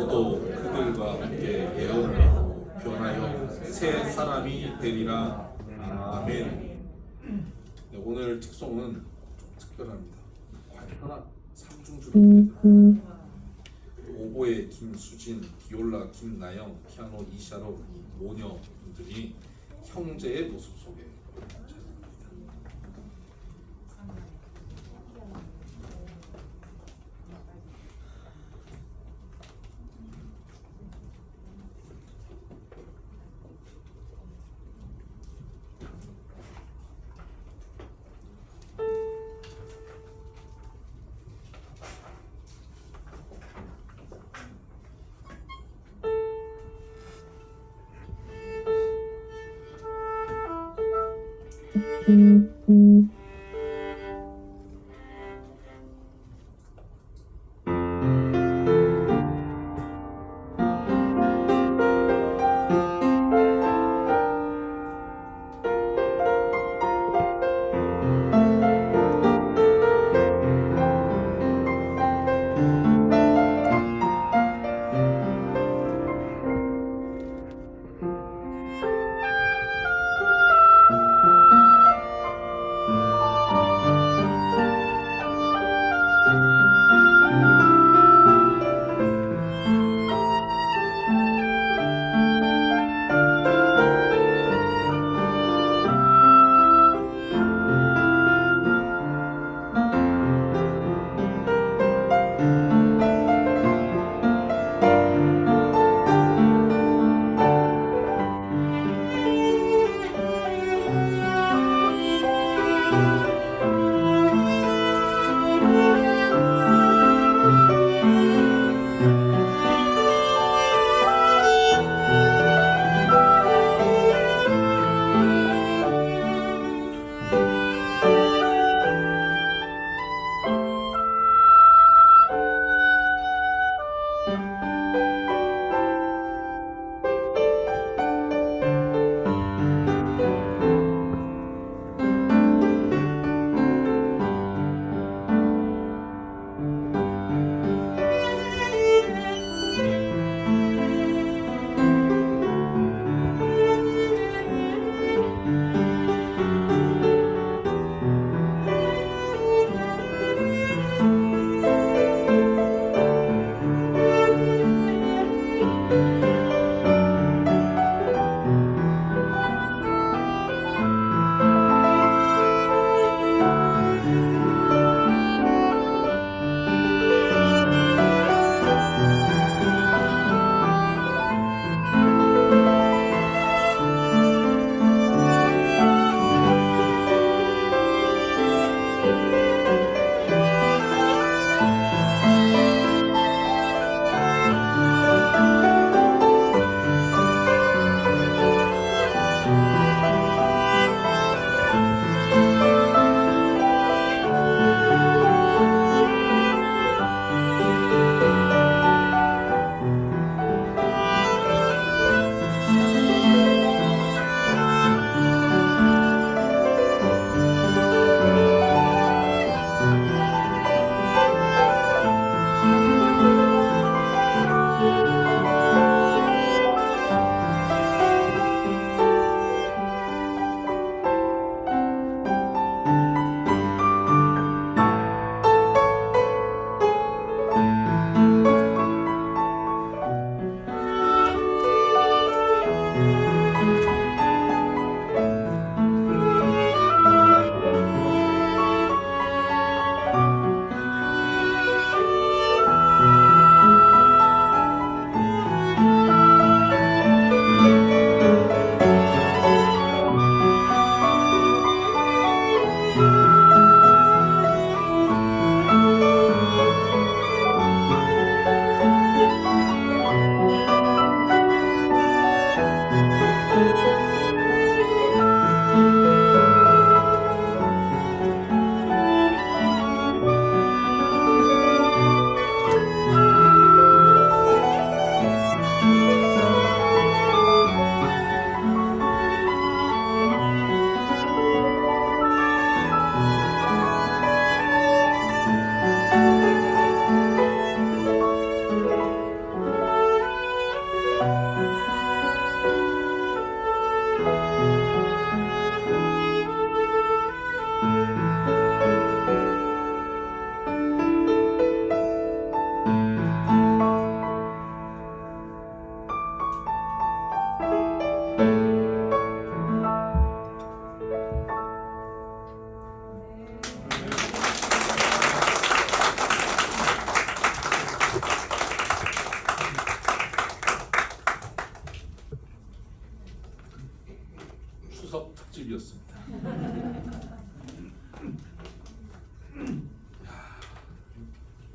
너도 그들과 함께 예언하고 변하여 새 사람이 되리라. 아멘. 네, 오늘 특송은 좀 특별합니다. 관현악 삼중주를 오보에 김수진, 비올라 김나영, 피아노 이샤로 이 모녀분들이 형제의 모습 속에 찬양합니다.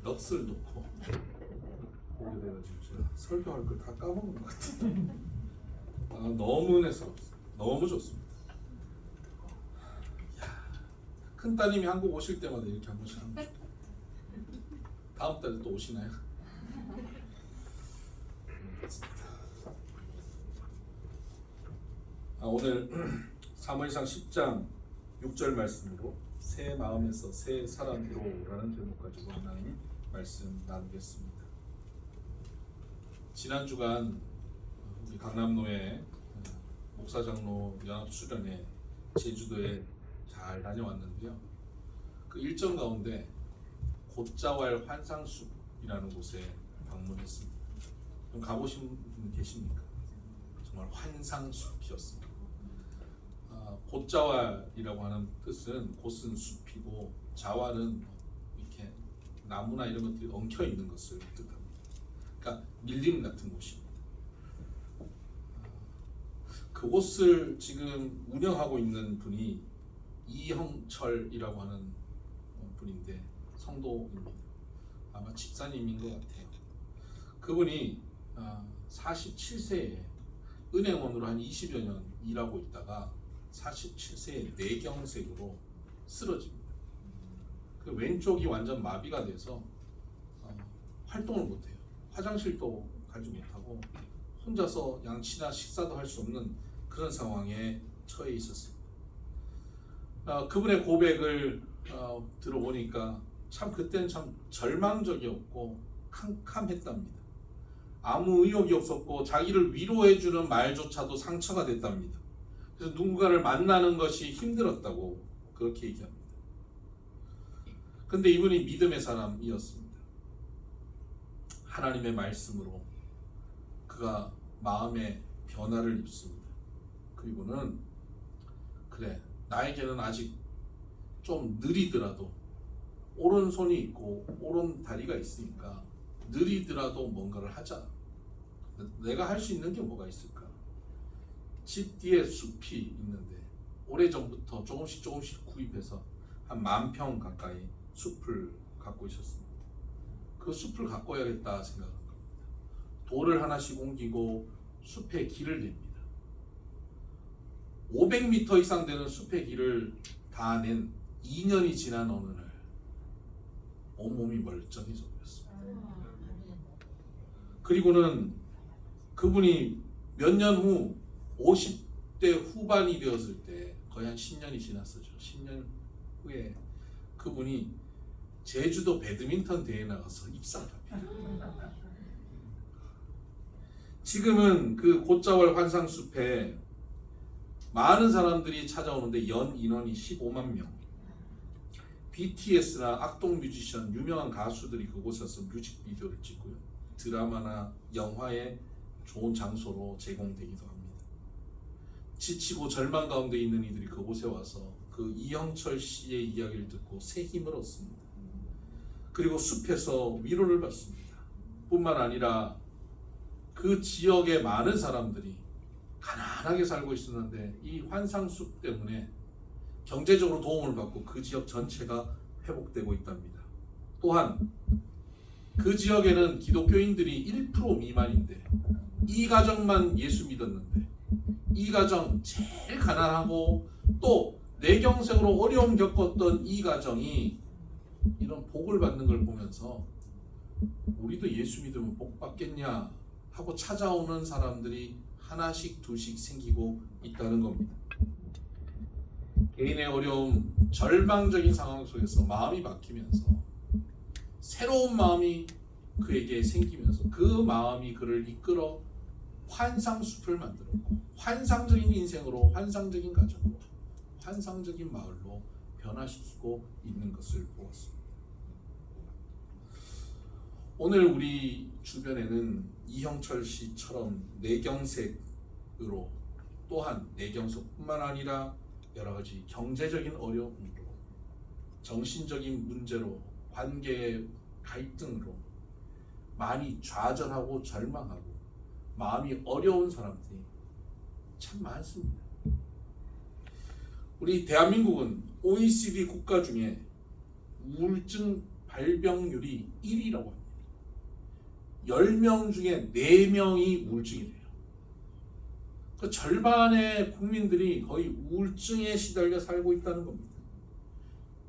넋을 놓고 보게 돼가지고 제가 설교할 걸 다 까먹은 것 같아요. 너무 은혜스럽습니다. 너무 좋습니다. 큰 따님이 한국 오실 때마다 이렇게 한 번씩 하는 거죠. 다음 달에 또 오시나요? 좋습니다. 오늘 사무엘상 10장 6절 말씀으로 새 마음에서 새 사람으로 라는 제목 가지고 하나님 말씀 나누겠습니다. 지난 주간 우리 강남노회 목사장로 연합수련회 제주도에 잘 다녀왔는데요. 그 일정 가운데 곶자왈 환상숲이라는 곳에 방문했습니다. 좀 가보신 분 계십니까? 정말 환상숲이었습니다. 곶자왈이라고 하는 뜻은 곶은 숲이고 자왈은 이렇게 나무나 이런 것들이 엉켜 있는 것을 뜻합니다. 그러니까 밀림 같은 곳입니다. 그곳을 지금 운영하고 있는 분이 이형철이라고 하는 분인데 성도입니다. 아마 집사님인 것 같아요. 그분이 47세에 은행원으로 한 20여 년 일하고 있다가 47세에 뇌경색으로 쓰러집니다. 그 왼쪽이 완전 마비가 돼서 활동을 못해요. 화장실도 가지 못하고 혼자서 양치나 식사도 할 수 없는 그런 상황에 처해 있었습니다. 그분의 고백을 들어보니까 참 그때는 참 절망적이었고 캄캄했답니다. 아무 의욕이 없었고 자기를 위로해주는 말조차도 상처가 됐답니다. 그래서 누군가를 만나는 것이 힘들었다고 그렇게 얘기합니다. 근데 이분이 믿음의 사람이었습니다. 하나님의 말씀으로 그가 마음의 변화를 입습니다. 그리고는 그래, 나에게는 아직 좀 느리더라도 오른손이 있고 오른다리가 있으니까 느리더라도 뭔가를 하자. 내가 할 수 있는 게 뭐가 있을까? 집 뒤에 숲이 있는데 오래전부터 조금씩 구입해서 한 10,000평 가까이 숲을 갖고 있었습니다. 그 숲을 가꿔야겠다 생각한 겁니다. 돌을 하나씩 옮기고 숲에 길을 냅니다. 500m 이상 되는 숲의 길을 다 낸 2년이 지난 어느 날 온몸이 멀쩡해져 버렸습니다. 그리고는 그분이 몇 년 후 50대 후반이 되었을 때 거의 한 10년이 지났었죠. 10년 후에 그분이 제주도 배드민턴 대회에 나가서 입상을 합니다. 지금은 그 곶자왈 환상숲에 많은 사람들이 찾아오는데 연 인원이 15만 명. BTS나 악동 뮤지션, 유명한 가수들이 그곳에서 뮤직비디오를 찍고요. 드라마나 영화의 좋은 장소로 제공되기도 합니다. 지치고 절망 가운데 있는 이들이 그곳에 와서 그 이형철 씨의 이야기를 듣고 새 힘을 얻습니다. 그리고 숲에서 위로를 받습니다. 뿐만 아니라 그 지역의 많은 사람들이 가난하게 살고 있었는데 이 환상숲 때문에 경제적으로 도움을 받고 그 지역 전체가 회복되고 있답니다. 또한 그 지역에는 기독교인들이 1% 미만인데 이 가정만 예수 믿었는데 이 가정 제일 가난하고 또 뇌경색으로 어려움 겪었던 이 가정이 이런 복을 받는 걸 보면서 우리도 예수 믿으면 복 받겠냐 하고 찾아오는 사람들이 하나씩 둘씩 생기고 있다는 겁니다. 개인의 어려움, 절망적인 상황 속에서 마음이 바뀌면서 새로운 마음이 그에게 생기면서 그 마음이 그를 이끌어 환상숲을 만들었고 환상적인 인생으로, 환상적인 가정으로, 환상적인 마을로 변화시키고 있는 것을 보았습니다. 오늘 우리 주변에는 이형철 씨처럼 뇌경색으로 또한 뇌경색뿐만 아니라 여러 가지 경제적인 어려움으로, 정신적인 문제로, 관계의 갈등으로 많이 좌절하고 절망하고 마음이 어려운 사람들이 참 많습니다. 우리 대한민국은 OECD 국가 중에 우울증 발병률이 1이라고 합니다. 10명 중에 4명이 우울증이래요. 그 절반의 국민들이 거의 우울증에 시달려 살고 있다는 겁니다.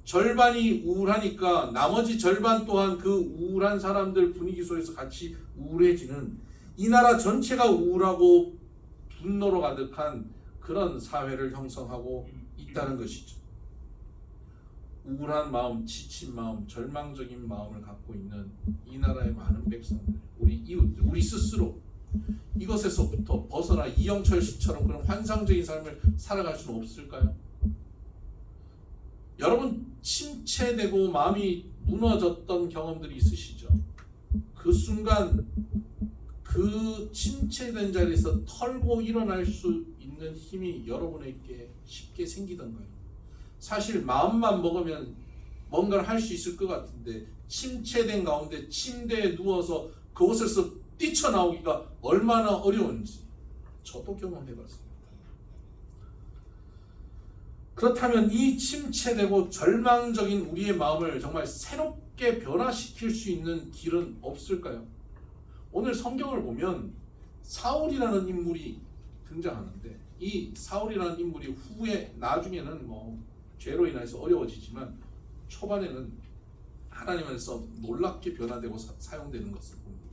절반이 우울하니까 나머지 절반 또한 그 우울한 사람들 분위기 속에서 같이 우울해지는, 이 나라 전체가 우울하고 분노로 가득한 그런 사회를 형성하고 있다는 것이죠. 우울한 마음, 지친 마음, 절망적인 마음을 갖고 있는 이 나라의 많은 백성들, 우리 이웃들, 우리 스스로 이것에서부터 벗어나 이영철 씨처럼 그런 환상적인 삶을 살아갈 수는 없을까요? 여러분, 침체되고 마음이 무너졌던 경험들이 있으시죠? 그 순간 그 침체된 자리에서 털고 일어날 수 있는 힘이 여러분에게 쉽게 생기던가요? 사실 마음만 먹으면 뭔가를 할 수 있을 것 같은데, 침체된 가운데 침대에 누워서 그곳에서 뛰쳐나오기가 얼마나 어려운지 저도 경험해봤습니다. 그렇다면 이 침체되고 절망적인 우리의 마음을 정말 새롭게 변화시킬 수 있는 길은 없을까요? 오늘 성경을 보면 사울이라는 인물이 등장하는데, 이 사울이라는 인물이 후에 나중에는 죄로 인해서 어려워지지만 초반에는 하나님 안에서 놀랍게 변화되고 사용되는 것을 봅니다.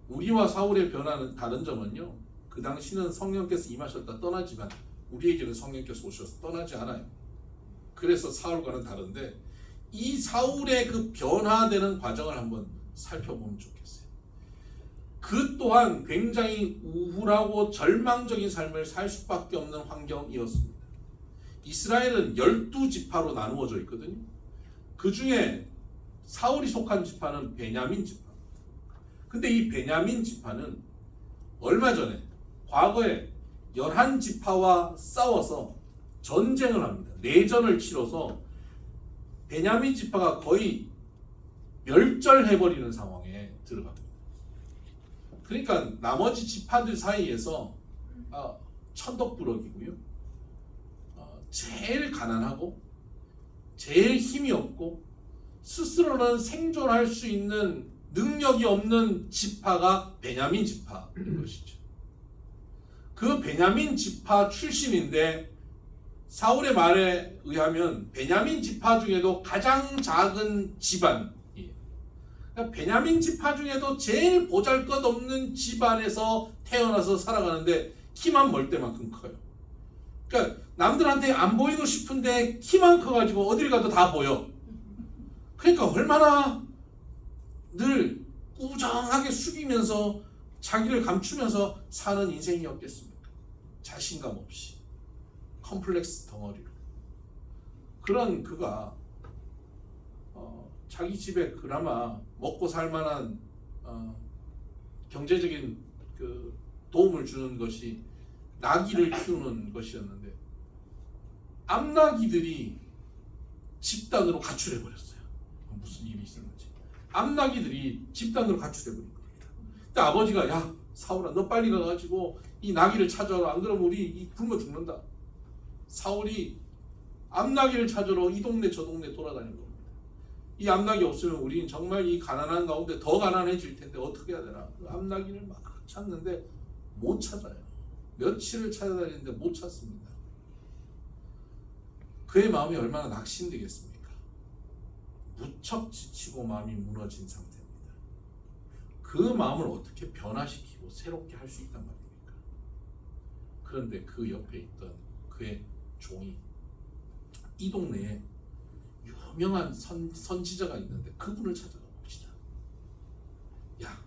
우리와 사울의 변화는 다른 점은요, 그 당시는 성령께서 임하셨다 떠나지만 우리에게는 성령께서 오셔서 떠나지 않아요. 그래서 사울과는 다른데, 이 사울의 그 변화되는 과정을 한번 살펴보면 좋겠어요. 그 또한 굉장히 우울하고 절망적인 삶을 살 수밖에 없는 환경이었습니다. 이스라엘은 12지파로 나누어져 있거든요. 그 중에 사울이 속한 지파는 베냐민 지파. 근데 이 베냐민 지파는 얼마 전에 과거에 11지파와 싸워서 전쟁을 합니다. 내전을 치러서 베냐민 지파가 거의 멸절해버리는 상황에 들어갑니다. 그러니까 나머지 지파들 사이에서 천덕부럭이고요, 제일 가난하고 제일 힘이 없고 스스로는 생존할 수 있는 능력이 없는 지파가 베냐민 지파인 것이죠. 그 베냐민 지파 출신인데, 사울의 말에 의하면 베냐민 지파 중에도 가장 작은 집안이에요. 그러니까 베냐민 지파 중에도 제일 보잘것없는 집안에서 태어나서 살아가는데 키만 멀 때만큼 커요. 그러니까 남들한테 안 보이고 싶은데 키만 커가지고 어딜 가도 다 보여. 그러니까 얼마나 늘 꾸정하게 숙이면서 자기를 감추면서 사는 인생이었겠습니까? 자신감 없이 컴플렉스 덩어리로. 그런 그가 자기 집에 그나마 먹고 살만한 경제적인 그 도움을 주는 것이 나귀를 키우는 것이었는데, 암나귀들이 집단으로 가출해 버렸어요. 무슨 일이 있었는지 암나귀들이 집단으로 가출해 버린 겁니다. 근데 아버지가, 야 사울아, 너 빨리 가가지고 이 나귀를 찾아라, 안 그러면 우리 굶어 죽는다. 사울이 암나귀를 찾으러 이 동네 저 동네 돌아다닌 겁니다. 이 암나귀 없으면 우리는 정말 이 가난한 가운데 더 가난해질 텐데 어떻게 해야 되나. 그 암나귀를 막 찾는데 못 찾아요. 며칠을 찾아다니는데 못 찾습니다. 그의 마음이 얼마나 낙심되겠습니까? 무척 지치고 마음이 무너진 상태입니다. 그 마음을 어떻게 변화시키고 새롭게 할 수 있단 말입니까? 그런데 그 옆에 있던 그의 종이 이 동네에 유명한 선지자가 있는데 그분을 찾아가 봅시다. 야,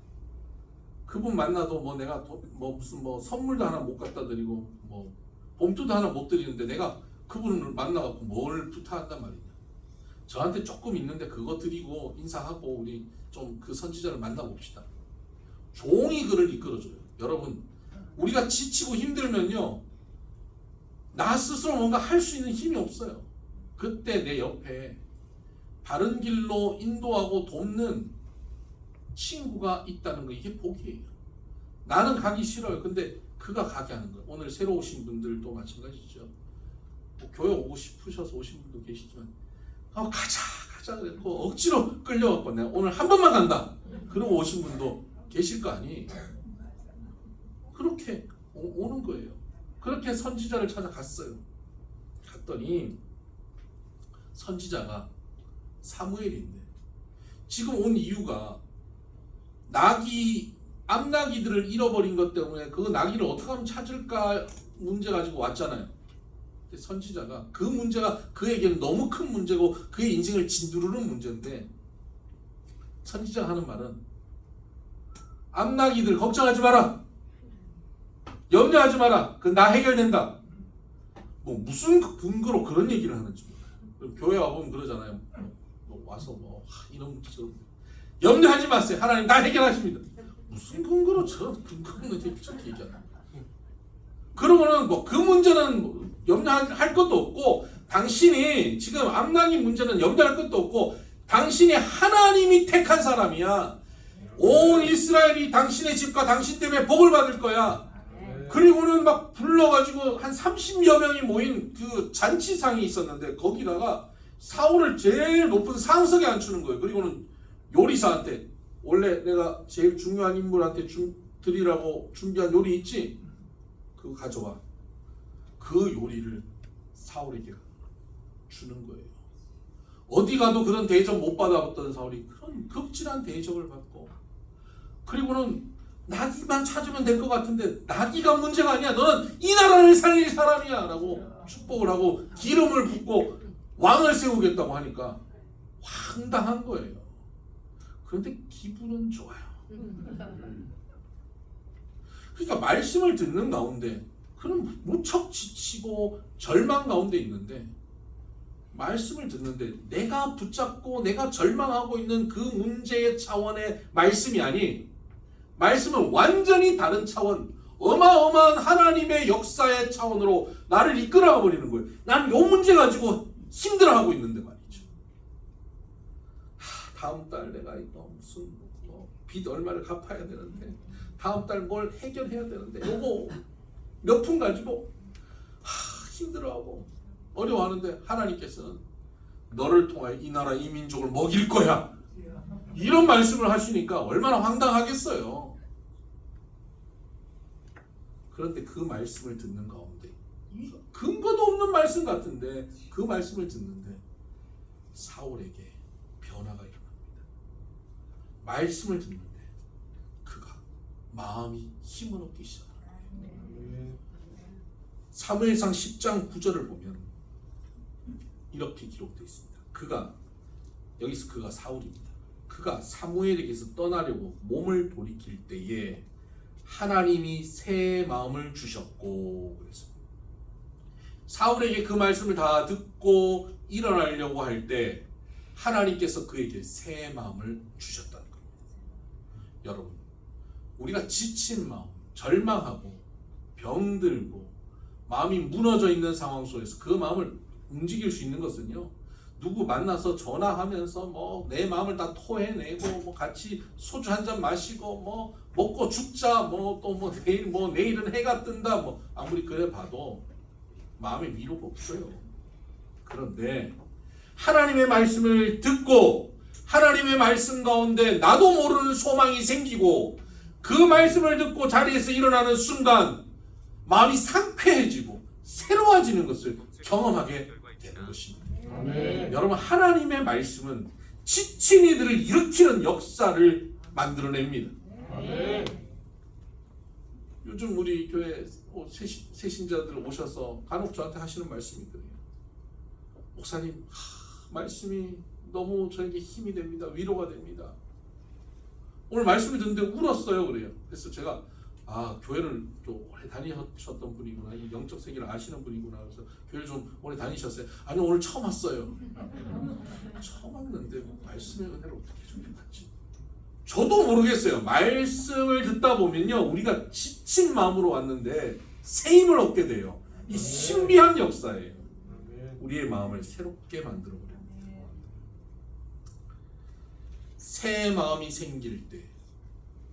그분 만나도 내가 무슨 선물도 하나 못 갖다 드리고 봉투도 하나 못 드리는데 내가 그분을 만나갖고 뭘 부탁한단 말이냐. 저한테 조금 있는데 그거 드리고 인사하고 우리 좀 그 선지자를 만나봅시다. 종이 그를 이끌어줘요. 여러분, 우리가 지치고 힘들면요, 나 스스로 뭔가 할 수 있는 힘이 없어요. 그때 내 옆에 바른 길로 인도하고 돕는 친구가 있다는 거, 이게 복이에요. 나는 가기 싫어요. 근데 그가 가게 하는 거예요. 오늘 새로 오신 분들도 마찬가지죠. 교회 오고 싶으셔서 오신 분도 계시지만 가자. 가자 그랬고 억지로 끌려갖고 내가 오늘 한 번만 간다 그러고 오신 분도 계실 거 아니에요. 그렇게 오는 거예요. 그렇게 선지자를 찾아갔어요. 갔더니 선지자가 사무엘인데 지금 온 이유가 암나귀들을 잃어버린 것 때문에 그 나귀를 어떻게 하면 찾을까 문제 가지고 왔잖아요. 근데 선지자가 그 문제가 그에게는 너무 큰 문제고 그의 인생을 짓누르는 문제인데 선지자가 하는 말은 암나귀들 걱정하지 마라. 염려하지 마라. 그건 나 해결된다. 뭐 무슨 근거로 그런 얘기를 하는지 몰라요. 교회 와보면 그러잖아요. 와서 이런 문제처럼 염려하지 마세요. 하나님 다 해결하십니다. 무슨 근거로 저런 근거 없는 얘기 저렇게 얘기하나. 그러면은 그 문제는 염려할 것도 없고 당신이 지금 암나귀 문제는 염려할 것도 없고 당신이 하나님이 택한 사람이야. 온 이스라엘이 당신의 집과 당신 때문에 복을 받을 거야. 그리고는 막 불러가지고 한 30여 명이 모인 그 잔치상이 있었는데 거기다가 사울을 제일 높은 상석에 앉추는 거예요. 그리고는 요리사한테 원래 내가 제일 중요한 인물한테 드리라고 준비한 요리 있지? 그거 가져와. 그 요리를 사울에게 주는 거예요. 어디 가도 그런 대접 못 받아봤던 사울이 그런 극진한 대접을 받고 그리고는 나귀만 찾으면 될 것 같은데 나귀가 문제가 아니야. 너는 이 나라를 살릴 사람이야 라고 축복을 하고 기름을 붓고 왕을 세우겠다고 하니까 황당한 거예요. 그런데 기분은 좋아요. 그러니까 말씀을 듣는 가운데 그는 무척 지치고 절망 가운데 있는데 말씀을 듣는데 내가 붙잡고 내가 절망하고 있는 그 문제의 차원의 말씀이 아닌 말씀은 완전히 다른 차원, 어마어마한 하나님의 역사의 차원으로 나를 이끌어가 버리는 거예요. 나는 이 문제 가지고 힘들어하고 있는데 말이죠. 다음 달 내가 이거 무슨 빚 얼마를 갚아야 되는데 다음 달 뭘 해결해야 되는데 요거 몇 푼 가지고 힘들어하고 어려워하는데 하나님께서는 너를 통하여 이 나라 이 민족을 먹일 거야. 이런 말씀을 하시니까 얼마나 황당하겠어요. 그런데 그 말씀을 듣는 가운데 근거도 없는 말씀 같은데 그 말씀을 듣는데 사울에게 변화가 일어납니다. 말씀을 듣는데 그가 마음이 힘을 얻기 시작합니다. 사무엘상 10장 9절을 보면 이렇게 기록되어 있습니다. 여기서 그가 사울입니다. 그가 사무엘에게서 떠나려고 몸을 돌이킬 때에 하나님이 새 마음을 주셨고 그래서 사울에게 그 말씀을 다 듣고 일어나려고 할 때 하나님께서 그에게 새 마음을 주셨다는 겁니다. 여러분 우리가 지친 마음, 절망하고 병들고 마음이 무너져 있는 상황 속에서 그 마음을 움직일 수 있는 것은요 누구 만나서 전화하면서 내 마음을 다 토해내고 같이 소주 한 잔 마시고 먹고 죽자 내일은 해가 뜬다 아무리 그래 봐도 마음에 위로가 없어요. 그런데 하나님의 말씀을 듣고 하나님의 말씀 가운데 나도 모르는 소망이 생기고 그 말씀을 듣고 자리에서 일어나는 순간 마음이 상쾌해지고 새로워지는 것을 경험하게 되는 것입니다. 아멘. 여러분 하나님의 말씀은 지친 이들을 일으키는 역사를 만들어냅니다. 아멘. 요즘 우리 교회 새신자들 오셔서 간혹 저한테 하시는 말씀이 그래요. 목사님 말씀이 너무 저에게 힘이 됩니다. 위로가 됩니다. 오늘 말씀을 듣는데 울었어요 그래요. 그래서 제가 교회를 좀 오래 다니셨던 분이구나. 이 영적 세계를 아시는 분이구나. 그래서 교회를 좀 오래 다니셨어요. 아니 오늘 처음 왔어요. 처음 왔는데 말씀의 은혜를 어떻게 좀 받지? 저도 모르겠어요. 말씀을 듣다 보면요 우리가 지친 마음으로 왔는데 새 힘을 얻게 돼요. 이 신비한 역사예요. 우리의 마음을 새롭게 만들어버려요. 새 마음이 생길 때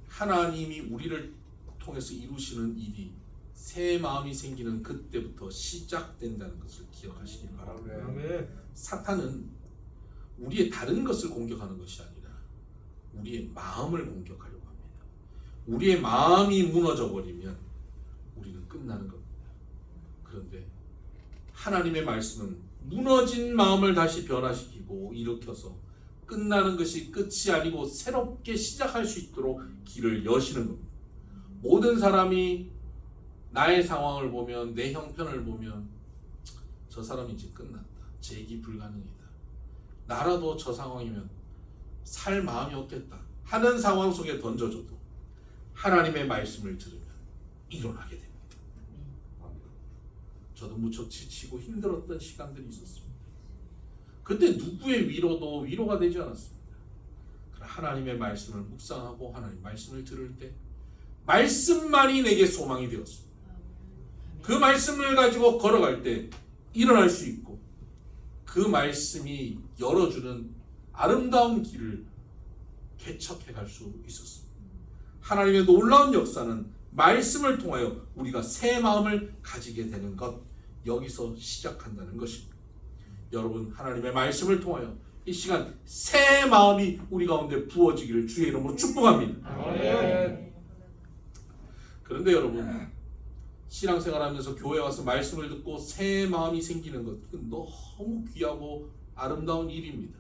하나님이 우리를 통해서 이루시는 일이 새 마음이 생기는 그때부터 시작된다는 것을 기억하시기 바랍니다. 사탄은 우리의 다른 것을 공격하는 것이 아니라 우리의 마음을 공격하려고 합니다. 우리의 마음이 무너져 버리면 우리는 끝나는 겁니다. 그런데 하나님의 말씀은 무너진 마음을 다시 변화시키고 일으켜서 끝나는 것이 끝이 아니고 새롭게 시작할 수 있도록 길을 여시는 겁니다. 모든 사람이 나의 상황을 보면, 내 형편을 보면 저 사람이 이제 끝났다, 재기 불가능이다, 나라도 저 상황이면 살 마음이 없겠다 하는 상황 속에 던져줘도 하나님의 말씀을 들으면 일어나게 됩니다. 저도 무척 지치고 힘들었던 시간들이 있었습니다. 그때 누구의 위로도 위로가 되지 않았습니다. 하나님의 말씀을 묵상하고 하나님의 말씀을 들을 때 말씀만이 내게 소망이 되었습니다. 그 말씀을 가지고 걸어갈 때 일어날 수 있고, 그 말씀이 열어주는 아름다운 길을 개척해 갈 수 있었습니다. 하나님의 놀라운 역사는 말씀을 통하여 우리가 새 마음을 가지게 되는 것, 여기서 시작한다는 것입니다. 여러분, 하나님의 말씀을 통하여 이 시간 새 마음이 우리 가운데 부어지기를 주의 이름으로 축복합니다. 그런데 여러분, 신앙생활하면서 교회 와서 말씀을 듣고 새 마음이 생기는 것, 너무 귀하고 아름다운 일입니다.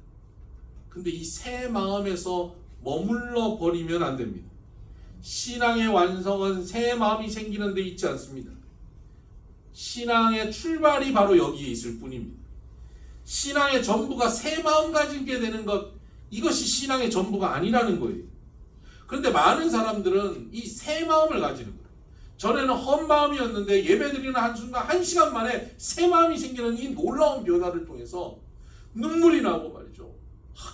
근데 이 새 마음에서 머물러 버리면 안 됩니다. 신앙의 완성은 새 마음이 생기는 데 있지 않습니다. 신앙의 출발이 바로 여기에 있을 뿐입니다. 신앙의 전부가 새 마음 가지게 되는 것, 이것이 신앙의 전부가 아니라는 거예요. 그런데 많은 사람들은 이 새 마음을 가지는 거예요. 전에는 헛 마음이었는데 예배드리는 한순간 1시간 만에 새 마음이 생기는 이 놀라운 변화를 통해서 눈물이 나고 말이죠,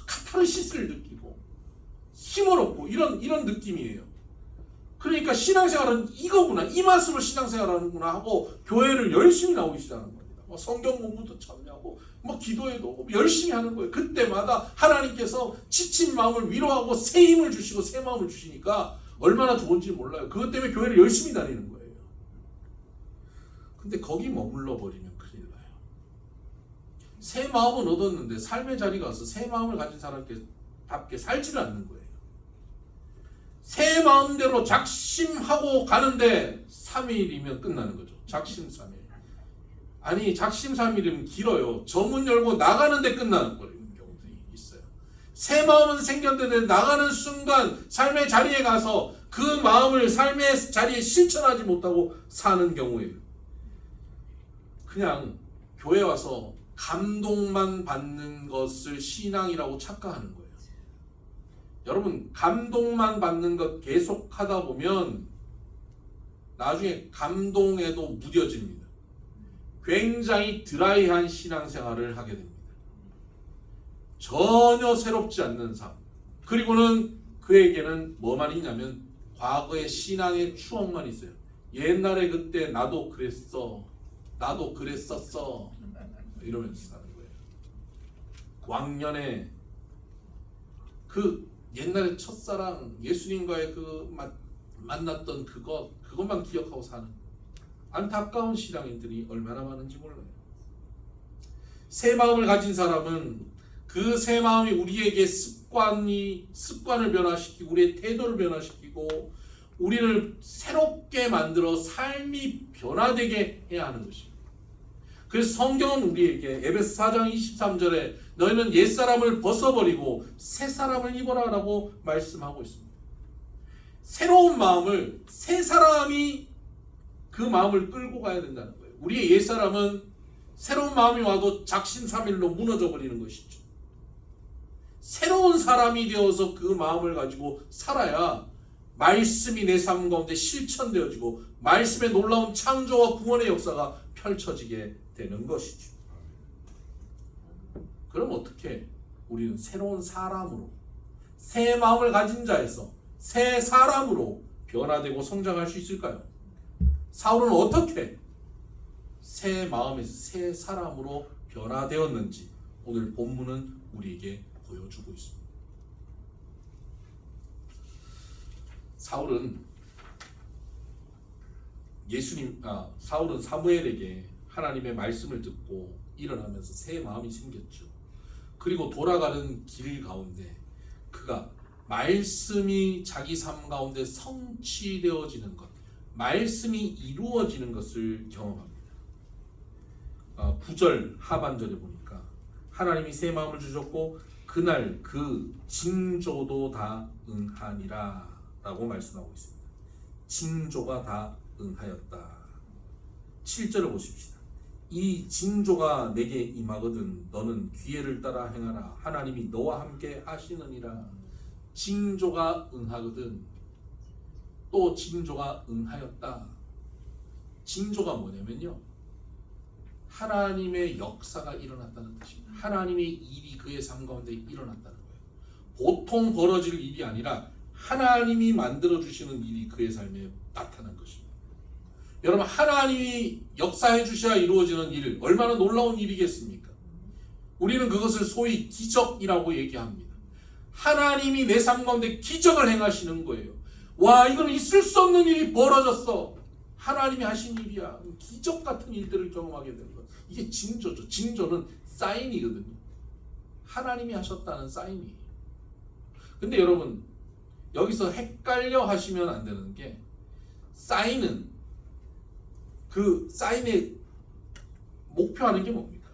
카타르시스를 느끼고 힘을 얻고 이런 느낌이에요. 그러니까 신앙생활은 이거구나, 이 맛으로 신앙생활하는구나 하고 교회를 열심히 나오기 시작하는 겁니다. 성경 공부도 참여하고 기도에도 열심히 하는 거예요. 그때마다 하나님께서 지친 마음을 위로하고 새 힘을 주시고 새 마음을 주시니까 얼마나 좋은지 몰라요. 그것 때문에 교회를 열심히 다니는 거예요. 근데 거기 머물러 버리면 큰일 나요. 새 마음은 얻었는데 삶의 자리가 와서 새 마음을 가진 사람답게 살지를 않는 거예요. 새 마음대로 작심하고 가는데 3일이면 끝나는 거죠. 작심 3일. 아니, 작심 3일이면 길어요. 저문 열고 나가는데 끝나는 경우들이 있어요. 새 마음은 생겼는데 나가는 순간 삶의 자리에 가서 그 마음을 삶의 자리에 실천하지 못하고 사는 경우에 그냥 교회 와서 감동만 받는 것을 신앙이라고 착각하는 거예요. 여러분, 감동만 받는 것 계속 하다 보면 나중에 감동에도 무뎌집니다. 굉장히 드라이한 신앙생활을 하게 됩니다. 전혀 새롭지 않는 삶. 그리고는 그에게는 뭐만 있냐면 과거의 신앙의 추억만 있어요. 옛날에 그때 나도 그랬어, 나도 그랬었어, 이러면서 사는 거예요. 왕년에 그 옛날에 첫사랑, 예수님과의 그 만났던 그것만 기억하고 사는 안타까운 신앙인들이 얼마나 많은지 몰라요. 새 마음을 가진 사람은 그 새 마음이 우리에게 습관을 변화시키고 우리의 태도를 변화시키고 우리를 새롭게 만들어 삶이 변화되게 해야 하는 것입니다. 그래서 성경은 우리에게 에베소 4장 23절에 너희는 옛사람을 벗어버리고 새사람을 입어라 라고 말씀하고 있습니다. 새로운 마음을 새 사람이 그 마음을 끌고 가야 된다는 거예요. 우리의 옛사람은 새로운 마음이 와도 작심삼일로 무너져 버리는 것이죠. 새로운 사람이 되어서 그 마음을 가지고 살아야 말씀이 내 삶 가운데 실천되어지고 말씀의 놀라운 창조와 구원의 역사가 펼쳐지게 되는 것이죠. 그럼 어떻게 우리는 새로운 사람으로, 새 마음을 가진 자에서 새 사람으로 변화되고 성장할 수 있을까요? 사울은 어떻게 새 마음에서 새 사람으로 변화되었는지 오늘 본문은 우리에게 보여주고 있습니다. 사울은 사무엘에게 하나님의 말씀을 듣고 일어나면서 새 마음이 생겼죠. 그리고 돌아가는 길 가운데 그가 말씀이 자기 삶 가운데 성취되어지는 것, 말씀이 이루어지는 것을 경험합니다. 9절 하반절에 보니까 하나님이 새 마음을 주셨고 그날 그 징조도 다 응하니라 라고 말씀하고 있습니다. 징조가 다 응하였다. 7절을 보십시다. 이 징조가 내게 임하거든 너는 기회를 따라 행하라. 하나님이 너와 함께 하시느니라. 징조가 응하거든. 또 징조가 응하였다. 징조가 뭐냐면요, 하나님의 역사가 일어났다는 뜻입니다. 하나님의 일이 그의 삶 가운데 일어났다는 거예요. 보통 벌어질 일이 아니라 하나님이 만들어주시는 일이 그의 삶에 나타난 것입니다. 여러분, 하나님이 역사해 주셔야 이루어지는 일, 얼마나 놀라운 일이겠습니까? 우리는 그것을 소위 기적이라고 얘기합니다. 하나님이 내 삶 가운데 기적을 행하시는 거예요. 와, 이건 있을 수 없는 일이 벌어졌어. 하나님이 하신 일이야. 기적 같은 일들을 경험하게 되는 거예요. 이게 징조죠. 징조는 사인이거든요. 하나님이 하셨다는 사인이에요. 근데 여러분, 여기서 헷갈려 하시면 안 되는 게, 사인은 그 사인의 목표하는 게 뭡니까?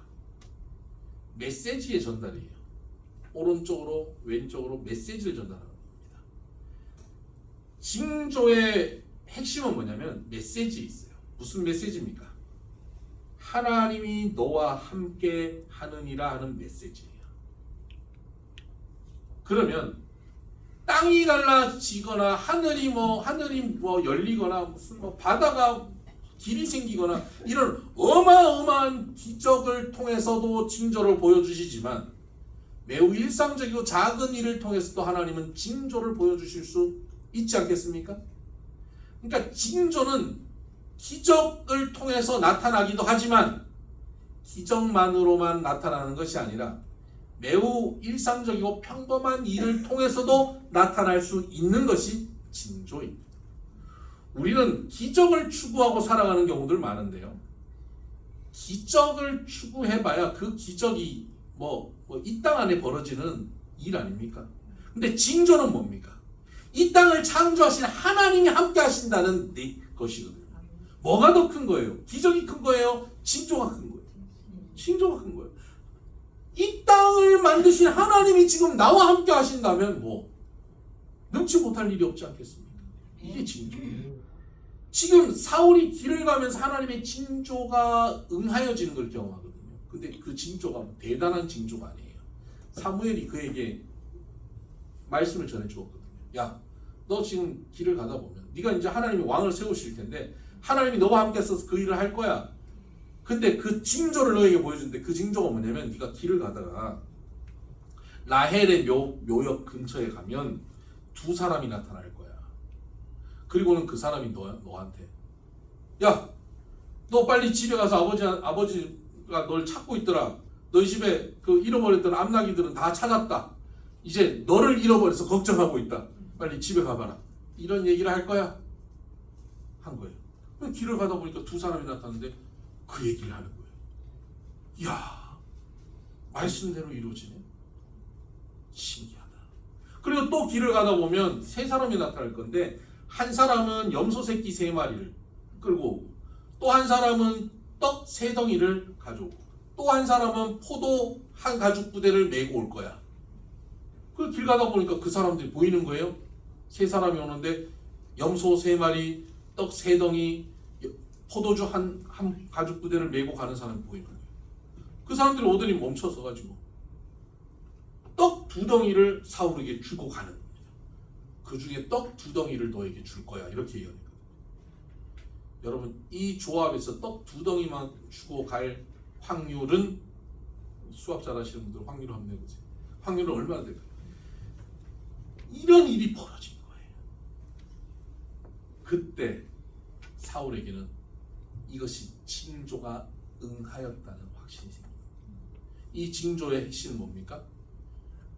메시지의 전달이에요. 오른쪽으로 왼쪽으로 메시지를 전달하는 겁니다. 징조의 핵심은 뭐냐면 메시지에 있어요. 무슨 메시지입니까? 하나님이 너와 함께 하느니라 하는 메시지예요. 그러면 땅이 갈라지거나 하늘이 열리거나 무슨 바다가 길이 생기거나 이런 어마어마한 기적을 통해서도 징조를 보여주시지만, 매우 일상적이고 작은 일을 통해서도 하나님은 징조를 보여주실 수 있지 않겠습니까? 그러니까 징조는 기적을 통해서 나타나기도 하지만 기적만으로만 나타나는 것이 아니라 매우 일상적이고 평범한 일을 통해서도 나타날 수 있는 것이 징조입니다. 우리는 기적을 추구하고 살아가는 경우들 많은데요, 기적을 추구해봐야 그 기적이 이 땅 안에 벌어지는 일 아닙니까? 근데 징조는 뭡니까? 이 땅을 창조하신 하나님이 함께 하신다는 것이거든요. 뭐가 더 큰 거예요? 기적이 큰 거예요? 징조가 큰 거예요? 징조가 큰 거예요. 이 땅을 만드신 하나님이 지금 나와 함께 하신다면 능치 못할 일이 없지 않겠습니까? 이게 징조예요. 지금 사울이 길을 가면서 하나님의 징조가 응하여지는 걸 경험하거든요. 근데 그 징조가 대단한 징조가 아니에요. 사무엘이 그에게 말씀을 전해 주었거든요. 야, 너 지금 길을 가다 보면 네가 이제 하나님이 왕을 세우실 텐데 하나님이 너와 함께 있어서 그 일을 할 거야. 근데 그 징조를 너에게 보여주는데, 그 징조가 뭐냐면 네가 길을 가다가 라헬의 묘역 근처에 가면 두 사람이 나타날 거야. 그리고는 그 사람이 너한테, 야, 너 빨리 집에 가서 아버지가 널 찾고 있더라. 너희 집에 그 잃어버렸던 암나기들은 다 찾았다. 이제 너를 잃어버려서 걱정하고 있다. 빨리 집에 가봐라. 이런 얘기를 할 거야. 한 거예요. 길을 가다 보니까 두 사람이 나타났는데 그 얘기를 하는 거예요. 이야, 말씀대로 이루어지네. 신기하다. 그리고 또 길을 가다 보면 세 사람이 나타날 건데, 한 사람은 염소 새끼 3마리를 끌고, 또 한 사람은 떡 3덩이를 가져오고, 또 한 사람은 포도 한 가죽 부대를 메고 올 거야. 그 길 가다 보니까 그 사람들이 보이는 거예요. 세 사람이 오는데 염소 3마리, 떡 3덩이, 포도주 한 가죽 부대를 메고 가는 사람이 보이는 거예요. 그 사람들이 오더니 멈춰서 가지고 떡 2덩이를 사울에게 주고 가는 겁니다. 그 중에 떡 2덩이를 너에게 줄 거야. 이렇게 얘기합니다. 여러분, 이 조합에서 떡 2덩이만 주고 갈 확률은, 수학 잘하시는 분들 확률을 한번 내보세요. 확률은 얼마나 될까요? 이런 일이 벌어진 거예요. 그때 사울에게는 이것이 징조가 응하였다는 확신이 생깁니다. 이 징조의 핵심은 뭡니까?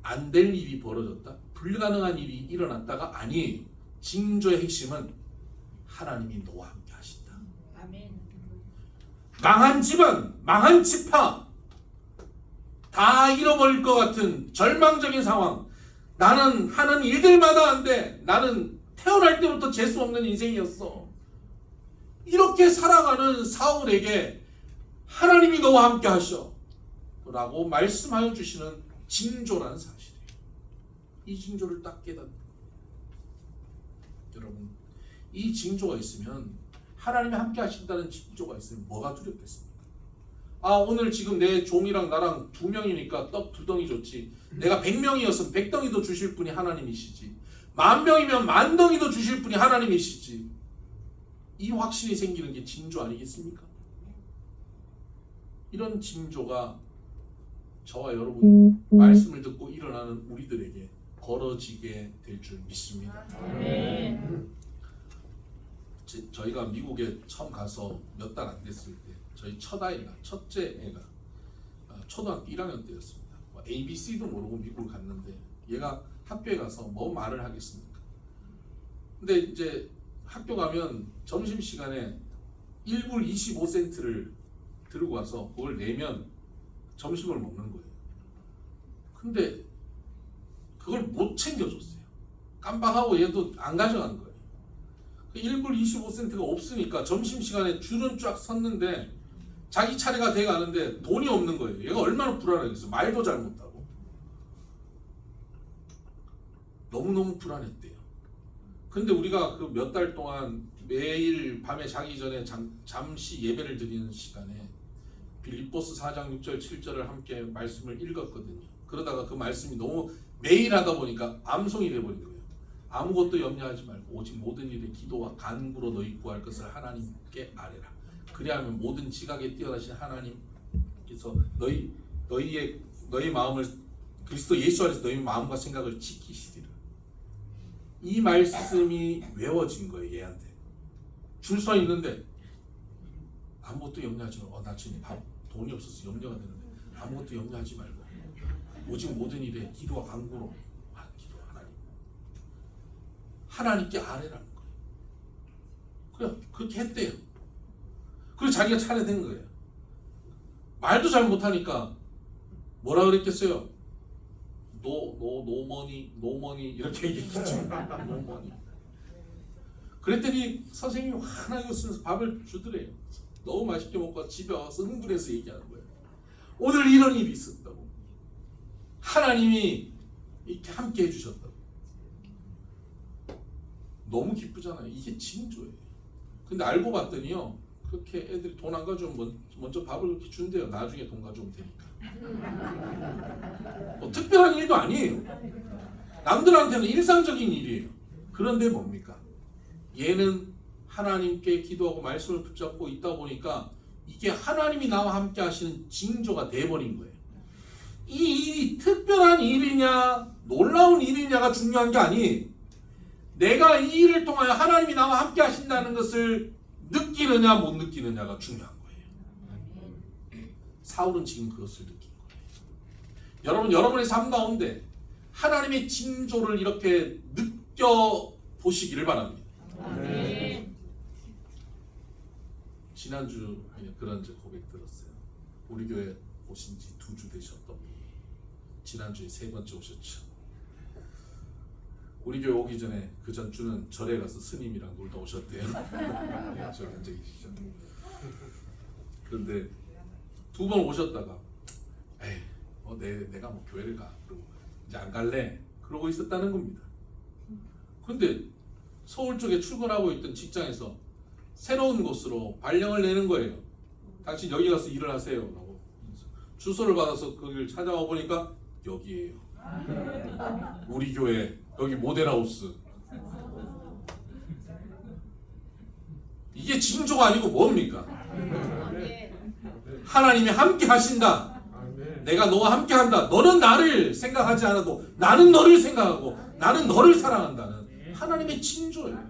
안 될 일이 벌어졌다, 불가능한 일이 일어났다가 아니에요. 징조의 핵심은 하나님이 너와 함께 하신다. 아멘. 망한 집안, 망한 지파, 다 다 잃어버릴 것 같은 절망적인 상황. 나는 하는 일들마다 안 돼. 나는 태어날 때부터 재수 없는 인생이었어. 이렇게 살아가는 사울에게 하나님이 너와 함께 하셔 라고 말씀하여 주시는 징조라는 사실이에요. 이 징조를 딱 깨닫는 여러분, 이 징조가 있으면, 하나님이 함께 하신다는 징조가 있으면 뭐가 두렵겠습니까? 아, 오늘 지금 내 종이랑 나랑 2명이니까 떡 2덩이 줬지. 내가 100명이었으면 100덩이도 주실 분이 하나님이시지. 10,000명이면 10,000덩이도 주실 분이 하나님이시지. 이 확신이 생기는 게 징조 아니겠습니까? 이런 징조가 저와 여러분 말씀을 듣고 일어나는 우리들에게 벌어지게 될 줄 믿습니다. 저희가 미국에 처음 가서 몇 달 안 됐을 때 저희 첫째 애가 초등학교 1학년 때였습니다. ABC도 모르고 미국을 갔는데 얘가 학교에 가서 뭐 말을 하겠습니까? 근데 이제 학교 가면 점심시간에 1불 25센트를 들고 와서 그걸 내면 점심을 먹는 거예요. 근데 그걸 못 챙겨줬어요. 깜빡하고 얘도 안 가져간 거예요. 1불 25센트가 없으니까 점심시간에 줄은 쫙 섰는데 자기 차례가 돼 가는데 돈이 없는 거예요. 얘가 얼마나 불안하겠어요. 말도 잘 못하고. 너무너무 불안했대요. 근데 우리가 그 몇 달 동안 매일 밤에 자기 전에 잠시 예배를 드리는 시간에 빌립보스 4장 6절 7절을 함께 말씀을 읽었거든요. 그러다가 그 말씀이 너무 매일 하다 보니까 암송이 돼버린 거예요. 아무것도 염려하지 말고 오직 모든 일에 기도와 간구로 너희 구할 것을 하나님께 아뢰라. 그리하면 모든 지각에 뛰어나신 하나님께서 너희 마음을 그리스도 예수 안에서 너희 마음과 생각을 지키시리라. 이 말씀이 외워진 거예요. 얘한테 줄 서 있는데 아무것도 염려하지 말고 나 지금 돈이 없어서 염려가 되는데 아무것도 염려하지 말고 오직 모든 일에 기도와 간구로 하나님께 아뢰라는 거예요. 그래, 그렇게 했대요. 그리고 자기가 차례된 거예요. 말도 잘 못하니까 뭐라 그랬겠어요? 노머니 이렇게 얘기했죠. 노머니. 그랬더니 선생님이 환하게 웃으면서 밥을 주더래요. 너무 맛있게 먹고 집에 와서 흥분해서 얘기하는 거예요. 오늘 이런 일이 있었다고. 하나님이 이렇게 함께 해주셨다고. 너무 기쁘잖아요. 이게 징조예요. 근데 알고 봤더니요, 그렇게 애들이 돈 안 가져오면 먼저 밥을 그렇게 준대요. 나중에 돈 가져오면 되니까. 뭐 특별한 일도 아니에요. 남들한테는 일상적인 일이에요. 그런데 뭡니까? 얘는 하나님께 기도하고 말씀을 붙잡고 있다 보니까 이게 하나님이 나와 함께 하시는 징조가 돼버린 거예요. 이 일이 특별한 일이냐 놀라운 일이냐가 중요한 게 아니에요. 내가 이 일을 통하여 하나님이 나와 함께 하신다는 것을 느끼느냐 못 느끼느냐가 중요한 거예요. 사울은 지금 그것을 느낀 거예요. 여러분, 여러분의 삶 가운데 하나님의 징조를 이렇게 느껴보시기를 바랍니다. 지난주 그런 고백 들었어요. 우리 교회 오신 지 2주 되셨던 분이 지난주에 3번째 오셨죠. 우리 교회 오기 전에 그 전주는 절에 가서 스님이랑 놀다 오셨대요. 네, 저 현장이시죠. 그런데 2번 오셨다가 내가 뭐 교회를 가 그러고 이제 안 갈래 그러고 있었다는 겁니다. 근데 서울 쪽에 출근하고 있던 직장에서 새로운 곳으로 발령을 내는 거예요. 당신 여기 가서 일을 하세요 라고 주소를 받아서 거기를 찾아와 보니까 여기에요. 우리 교회 여기 모델하우스. 이게 징조가 아니고 뭡니까? 하나님이 함께 하신다. 내가 너와 함께 한다. 너는 나를 생각하지 않아도 나는 너를 생각하고 나는 너를 사랑한다는 하나님의 징조예요.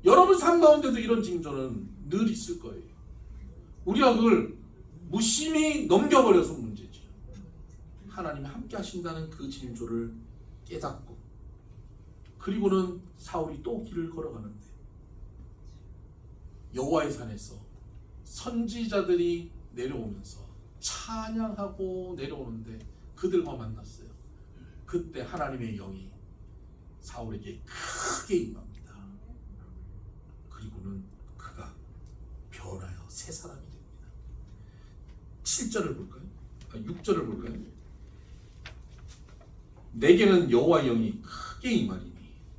여러분 삶 가운데도 이런 징조는 늘 있을 거예요. 우리가 그걸 무심히 넘겨버려서 문제지. 하나님이 함께 하신다는 그 징조를 깨닫고 그리고는 사울이 또 길을 걸어가는데 여호와의 산에서 선지자들이 내려오면서 찬양하고 내려오는데 그들과 만났어요. 그때 하나님의 영이 사울에게 크게 임합니다. 그리고는 그가 변하여 새 사람이 됩니다. 7절을 볼까요? 6절을 볼까요? 내게는 여호와 영이 크게 임하리니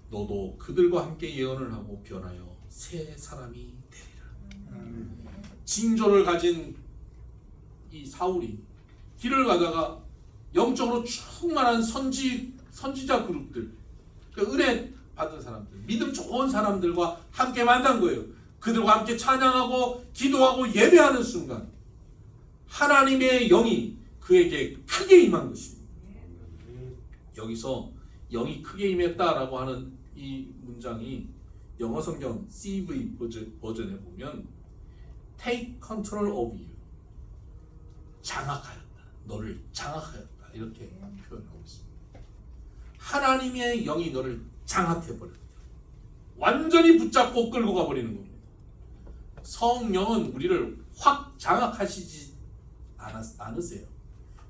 너도 그들과 함께 예언을 하고 변하여 새 사람이 되리라. 징조를 가진 이 사울이 길을 가다가 영적으로 충만한 선지자 그룹들, 그 은혜 받은 사람들, 믿음 좋은 사람들과 함께 만난 거예요. 그들과 함께 찬양하고 기도하고 예배하는 순간 하나님의 영이 그에게 크게 임한 것입니다. 여기서 영이 크게 임했다라고 하는 이 문장이 영어 성경 CV 버전에 보면 Take control of you, 장악하였다, 너를 장악하였다, 이렇게 표현하고 있습니다. 하나님의 영이 너를 장악해버렸다, 완전히 붙잡고 끌고 가버리는 겁니다. 성령은 우리를 확 장악하시지 않으세요.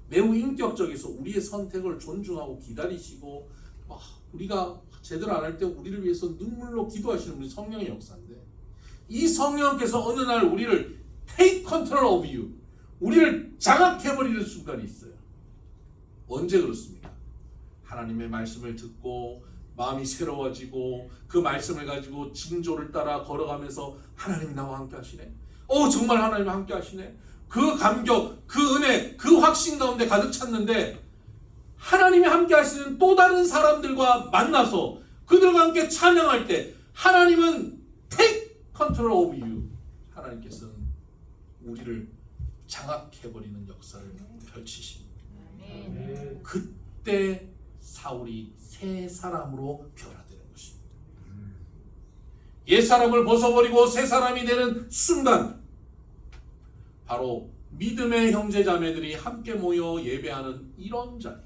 매우 인격적이서 우리의 선택을 존중하고 기다리시고, 우리가 제대로 안 할 때 우리를 위해서 눈물로 기도하시는 분이 성령의 역사인데, 이 성령께서 어느 날 우리를 take control of you, 우리를 장악해버리는 순간이 있어요. 언제 그렇습니까? 하나님의 말씀을 듣고 마음이 새로워지고 그 말씀을 가지고 징조를 따라 걸어가면서 하나님이 나와 함께 하시네, 정말 하나님이 함께 하시네, 그 감격, 그 은혜, 그 확신 가운데 가득 찼는데 하나님이 함께 하시는 또 다른 사람들과 만나서 그들과 함께 찬양할 때 하나님은 take control of you, 하나님께서는 우리를 장악해버리는 역사를 펼치십니다. 그때 사울이 새 사람으로 변화되는 것입니다. 옛 사람을 벗어버리고 새 사람이 되는 순간 바로 믿음의 형제자매들이 함께 모여 예배하는 이런 자리,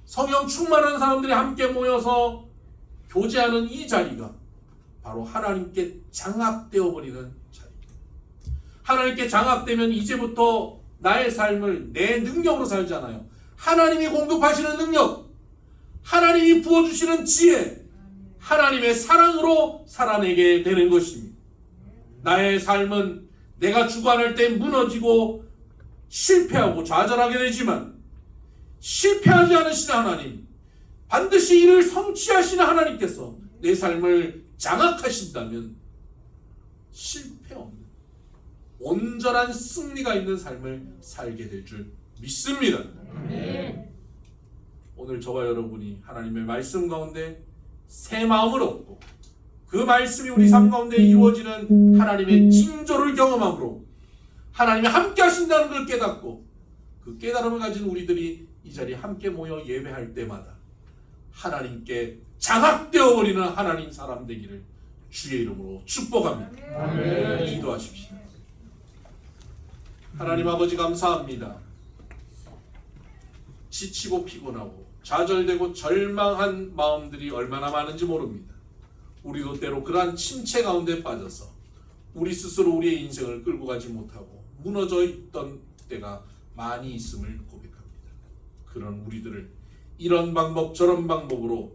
성령 충만한 사람들이 함께 모여서 교제하는 이 자리가 바로 하나님께 장악되어 버리는 자리입니다. 하나님께 장악되면 이제부터 나의 삶을 내 능력으로 살잖아요. 하나님이 공급하시는 능력, 하나님이 부어주시는 지혜, 하나님의 사랑으로 살아내게 되는 것입니다. 나의 삶은 내가 주관할 때 무너지고 실패하고 좌절하게 되지만 실패하지 않으시는 하나님, 반드시 이를 성취하시는 하나님께서 내 삶을 장악하신다면 실패 없는 온전한 승리가 있는 삶을 살게 될 줄 믿습니다. 오늘 저와 여러분이 하나님의 말씀 가운데 새 마음을 얻고 그 말씀이 우리 삶 가운데 이루어지는 하나님의 징조를 경험함으로 하나님이 함께 하신다는 걸 깨닫고 그 깨달음을 가진 우리들이 이 자리에 함께 모여 예배할 때마다 하나님께 장악되어 버리는 하나님 사람 되기를 주의 이름으로 축복합니다. 기도하십시오. 하나님 아버지 감사합니다. 지치고 피곤하고 좌절되고 절망한 마음들이 얼마나 많은지 모릅니다. 우리도 때로 그러한 침체 가운데 빠져서 우리 스스로 우리의 인생을 끌고 가지 못하고 무너져 있던 때가 많이 있음을 고백합니다. 그런 우리들을 이런 방법 저런 방법으로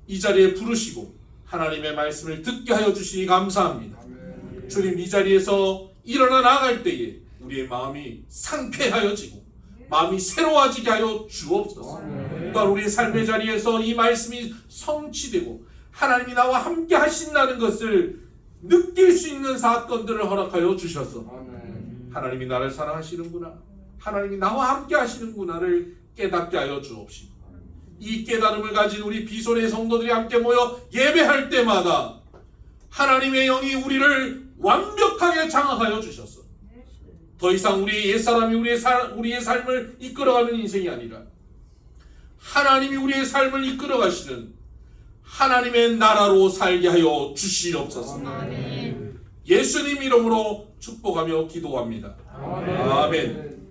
이 자리에 부르시고 하나님의 말씀을 듣게 하여 주시니 감사합니다. 주님, 이 자리에서 일어나 나갈 때에 우리의 마음이 상쾌하여지고 마음이 새로워지게 하여 주옵소서. 또한 우리의 삶의 자리에서 이 말씀이 성취되고 하나님이 나와 함께 하신다는 것을 느낄 수 있는 사건들을 허락하여 주셔서 하나님이 나를 사랑하시는구나, 하나님이 나와 함께 하시는구나를 깨닫게 하여 주옵시고, 이 깨달음을 가진 우리 비손의 성도들이 함께 모여 예배할 때마다 하나님의 영이 우리를 완벽하게 장악하여 주셔서 더 이상 우리의 옛사람이 우리의 삶을 이끌어가는 인생이 아니라 하나님이 우리의 삶을 이끌어가시는 하나님의 나라로 살게 하여 주시옵소서. 예수님 이름으로 축복하며 기도합니다. 아멘.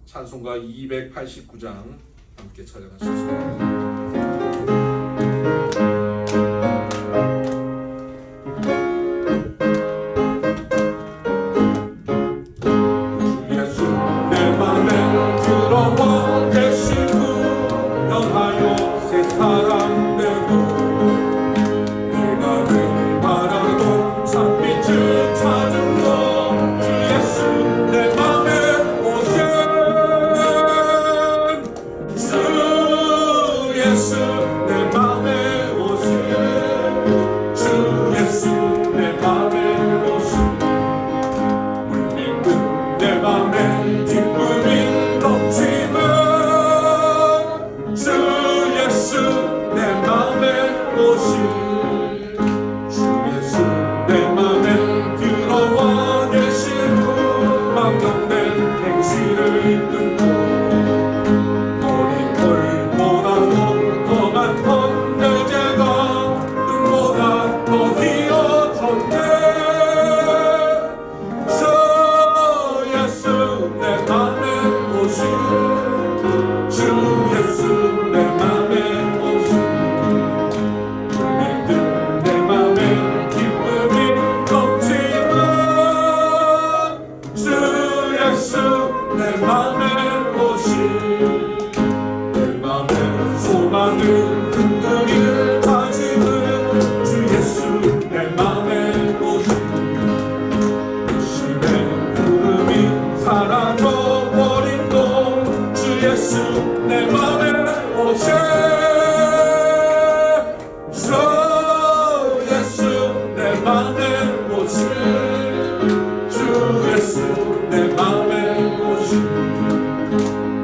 찬송가 289장 함께 찬양하십시오. 마음을 든든히 다지는 주 예수 내 맘에 오신 의심의 구름이 사라져버린 도 주 예수 내 맘에 오신 주 예수 내 맘에 오신 주 예수 내 맘에 오신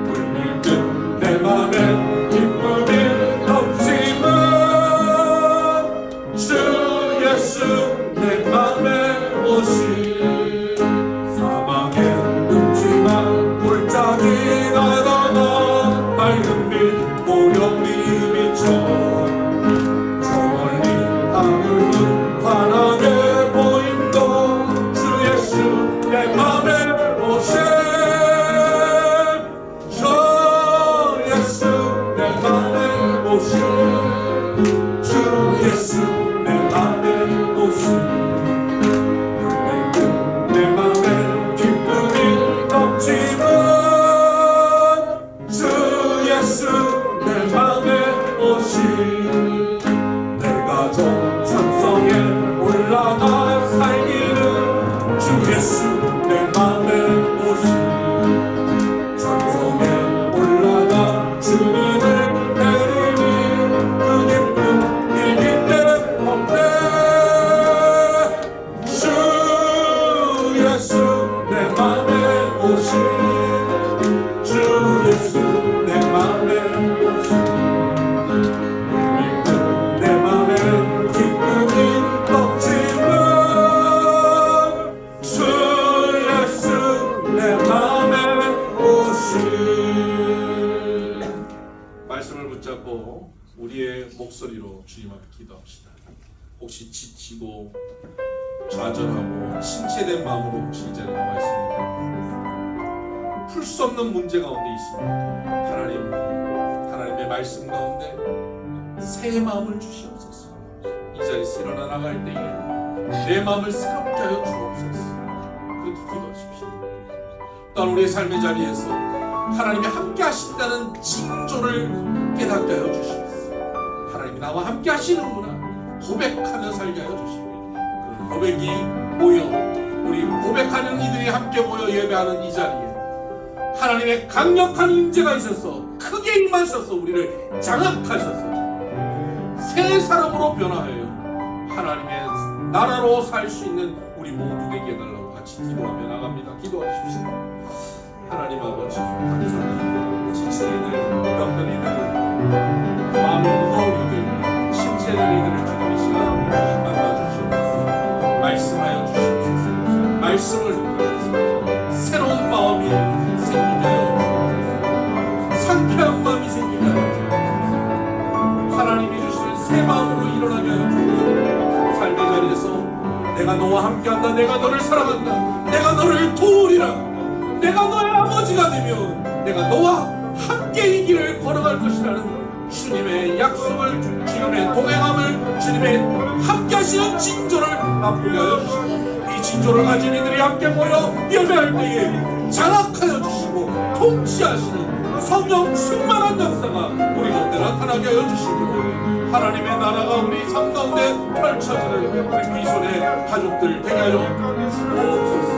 불밀든 내 맘에 기쁨이 넘치는 주 예수 내 맘에 오신 사막의 음침한 골짜기 가다가 밝은 빛 보령이 비쳐 저 멀리 하늘은 환하게 보인도 주 예수 내 맘에 오신 주 예수 내 맘에 오신 주 예수 내 맘에 오신 내 맘에 기쁨이 넘치는 주 예수 내 맘에 오신 내가 저 산성에 올라가 살기는 주 예수 내 맘에 오신 산성에 올라가 주님을 데리니 그 기쁨 이길 때 없네 주 예수 내 맘에 오신 주 예수 내 맘에 오신 내 맘에 기쁨이 넘치는 주 예수 내 맘에 오신 말씀을 붙잡고 우리의 목소리로 주님 앞에 기도합시다. 혹시 지치고 좌절하고 침체된 마음으로 혹시 이 자리에 나와 있습니까? 풀 수 없는 문제 가운데 있습니까? 하나님의 말씀 가운데 새 마음을 주시옵소서. 이 자리에서 일어나 나갈 때에 내 마음을 새롭게 하여 주옵소서. 그렇게 기도하십시오. 또한 우리의 삶의 자리에서 하나님이 함께 하신다는 징조를 깨닫게 하여 주시옵소서. 하나님이 나와 함께 하시는구나 고백하며 살게 하여 주시고 그런 고백이 모여 우리 고백하는 이들이 함께 모여 예배하는 이 자리에 하나님의 강력한 임재가 있어서 크게 임하셔서 우리를 장악하셔서 새 사람으로 변화하여 하나님의 나라로 살 수 있는 우리 모두 되게 해달라고 같이 기도하며 나갑니다. 기도하십시오. 하나님 아버지 감사합니다. 지친 이들, 병든 이들, 마음이 무거운 이들, 심체된 이들을 주님 이 시간 만나주시옵소서. 말씀하여 주시옵소서. 말씀을 듣고 새로운 마음이 생기게 하여 주옵소서. 상쾌한 마음이 생기게 하여 주옵소서. 하나님이 주시는 새 마음으로 일어나게 하여 주옵소서. 삶의 자리에서 내가 너와 함께한다. 내가 너를 사랑한다. 내가 너를 도우리라. 내가 너의 아버지가 되며 내가 너와 함께 이 길을 걸어갈 것이라는 주님의 약속을, 주님의 동행함을, 주님의 함께 하시는 징조를 맛보게 하여 주시고 이 징조를 가진 이들이 함께 모여 예배할 때에 장악하여 주시고 통치하시는 성령 충만한 역사가 우리 가운데 나타나게 하여 주시고 하나님의 나라가 우리 삶 가운데 펼쳐지는 우리 비손의 가족들 되게 하여 주옵소서.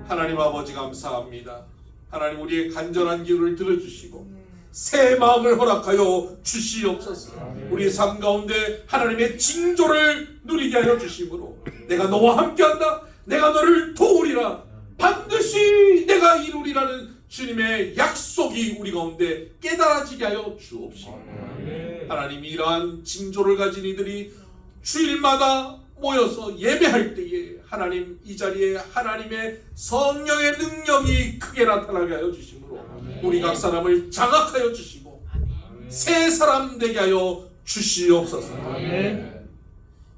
하나님 아버지 감사합니다. 하나님 우리의 간절한 기도를 들어주시고 새 마음을 허락하여 주시옵소서. 우리의 삶 가운데 하나님의 징조를 누리게 하여 주심으로 내가 너와 함께한다. 내가 너를 도우리라. 반드시 내가 이루리라는 주님의 약속이 우리 가운데 깨달아지게 하여 주옵시고 하나님 이러한 징조를 가진 이들이 주일마다 모여서 예배할 때에 하나님 이 자리에 하나님의 성령의 능력이 크게 나타나게 하여 주심으로 우리 각 사람을 장악하여 주시고 새 사람 되게 하여 주시옵소서.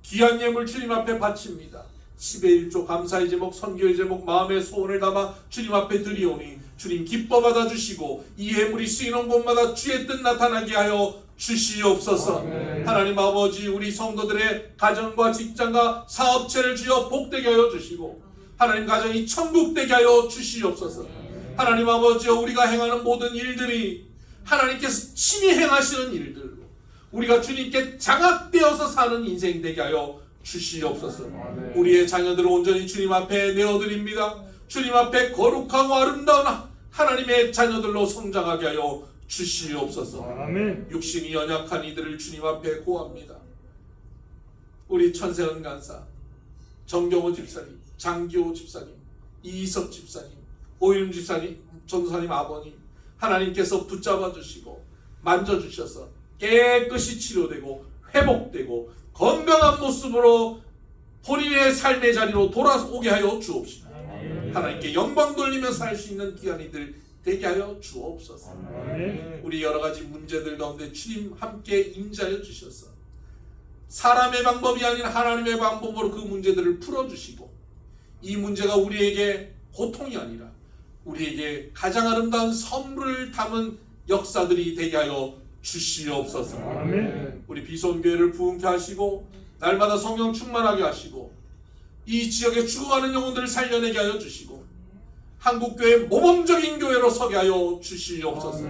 귀한 예물 주님 앞에 바칩니다. 10의 1조 감사의 제목, 선교의 제목, 마음의 소원을 담아 주님 앞에 드리오니 주님 기뻐 받아주시고 이 예물이 쓰이는 곳마다 주의 뜻 나타나게 하여 주시옵소서. 하나님 아버지 우리 성도들의 가정과 직장과 사업체를 주여 복되게 하여 주시고 하나님 가정이 천국 되게 하여 주시옵소서. 하나님 아버지 우리가 행하는 모든 일들이 하나님께서 친히 행하시는 일들, 우리가 주님께 장악되어서 사는 인생 되게 하여 주시옵소서. 우리의 자녀들을 온전히 주님 앞에 내어드립니다. 주님 앞에 거룩하고 아름다운 하나님의 자녀들로 성장하게 하여 주시옵소서. 아멘. 육신이 연약한 이들을 주님 앞에 고합니다. 우리 천세은 간사, 정경호 집사님, 장기호 집사님, 이희석 집사님, 오윤 집사님, 전도사님 아버님, 하나님께서 붙잡아 주시고 만져주셔서 깨끗이 치료되고 회복되고 건강한 모습으로 본인의 삶의 자리로 돌아오게 하여 주옵시고, 하나님께 영광 돌리며 살 수 있는 기한이들 되게 하여 주옵소서. 우리 여러 가지 문제들 가운데 주님 함께 임자여 주셔서 사람의 방법이 아닌 하나님의 방법으로 그 문제들을 풀어주시고, 이 문제가 우리에게 고통이 아니라 우리에게 가장 아름다운 선물을 담은 역사들이 되게 하여 주시옵소서. 아멘. 우리 비손교회를 부흥케 하시고 날마다 성령 충만하게 하시고 이 지역에 죽어가는 영혼들을 살려내게 하여 주시고 한국교회 모범적인 교회로 서게 하여 주시옵소서.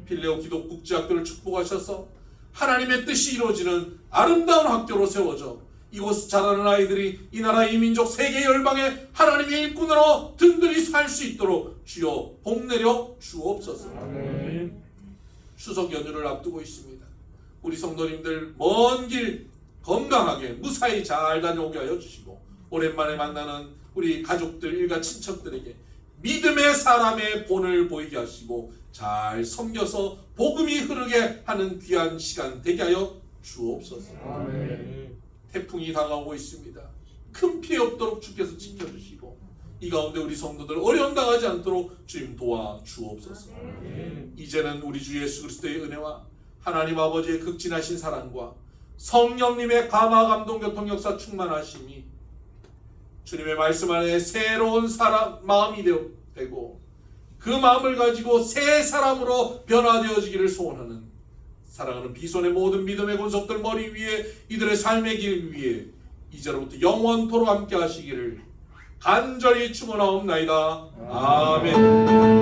필레오 기독 국제학교를 축복하셔서 하나님의 뜻이 이루어지는 아름다운 학교로 세워져 이곳 자라는 아이들이 이 나라 이 민족 세계 열방의 하나님의 일꾼으로 든든히 살 수 있도록 주여 복내려 주옵소서. 추석 연휴를 앞두고 있습니다. 우리 성도님들 먼 길 건강하게 무사히 잘 다녀오게 하여 주시고, 오랜만에 만나는 우리 가족들 일가 친척들에게 믿음의 사람의 본을 보이게 하시고 잘 섬겨서 복음이 흐르게 하는 귀한 시간 되게 하여 주옵소서. 태풍이 다가오고 있습니다. 큰 피해 없도록 주께서 지켜주시고 이 가운데 우리 성도들 어려움 당하지 않도록 주님 도와 주옵소서. 이제는 우리 주 예수 그리스도의 은혜와 하나님 아버지의 극진하신 사랑과 성령님의 감화 감동 교통 역사 충만하심이 주님의 말씀 안에 새로운 마음이 되고 그 마음을 가지고 새 사람으로 변화되어지기를 소원하는 사랑하는 비손의 모든 믿음의 권속들 머리 위에 이들의 삶의 길 위에 이제로부터 영원토록 함께 하시기를 간절히 축원하옵나이다. 아멘.